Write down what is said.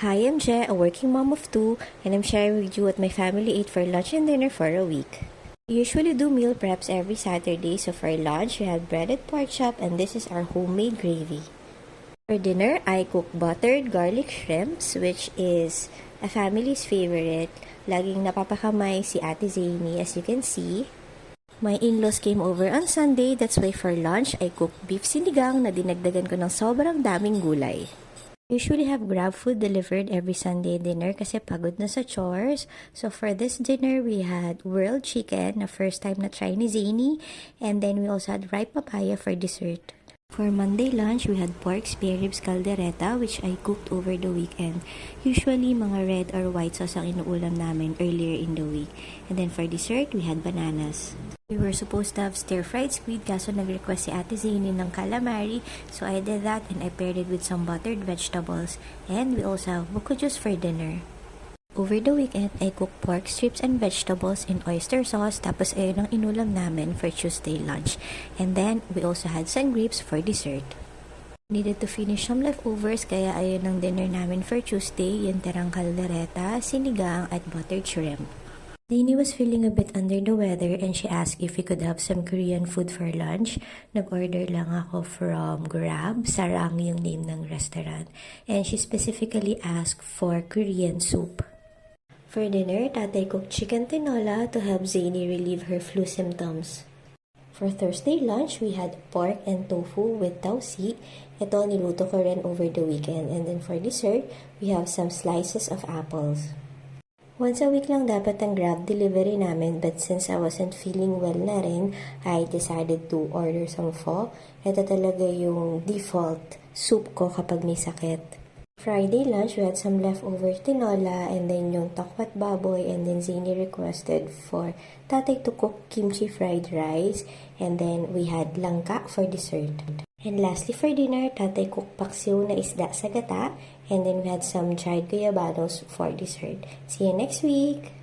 Hi, I'm Je, a working mom of two, and I'm sharing with you what my family ate for lunch and dinner for a week. We usually do meal preps every Saturday, so for lunch, we have breaded pork chop, and this is our homemade gravy. For dinner, I cooked buttered garlic shrimps, which is a family's favorite. Laging napapakamay si Ate Zany, as you can see. My in-laws came over on Sunday, that's why for lunch, I cooked beef sinigang na dinagdagan ko ng sobrang daming gulay. Usually have Grab food delivered every Sunday dinner kasi pagod na sa chores. So for this dinner, we had grilled chicken, na first time na try ni Zany, and then we also had ripe papaya for dessert. For Monday lunch, we had pork spare ribs caldereta which I cooked over the weekend. Usually, mga red or white sauce ang inuulam namin earlier in the week. And then for dessert, we had bananas. We were supposed to have stir-fried squid kaso nag-request si Ate Zany ng calamari, so I did that and I paired it with some buttered vegetables. And we also have buko juice for dinner. Over the weekend, I cooked pork strips and vegetables in oyster sauce, tapos ayun ang inulam namin for Tuesday lunch. And then, we also had sun grapes for dessert. Needed to finish some leftovers, kaya ayun ang dinner namin for Tuesday, yung tirang caldereta, sinigang, at buttered shrimp. Zany was feeling a bit under the weather and she asked if we could have some Korean food for lunch. Nag-order lang ako from Grab, Sarang yung name ng restaurant. And she specifically asked for Korean soup. For dinner, Tatay cooked chicken tinola to help Zany relieve her flu symptoms. For Thursday lunch, we had pork and tofu with tausi. Ito niluto ko rin over the weekend. And then for dessert, we have some slices of apples. Once a week lang dapat ang Grab delivery namin, but since I wasn't feeling well na rin, I decided to order some pho. Ito talaga yung default soup ko kapag may sakit. Friday lunch, we had some leftover tinola and then yung tokwat baboy, and then Zany requested for Tatay to cook kimchi fried rice, and then we had langka for dessert. And lastly for dinner, Tatay cooked paksiw na isda sa gata, and then we had some dried guyabanos for dessert. See you next week!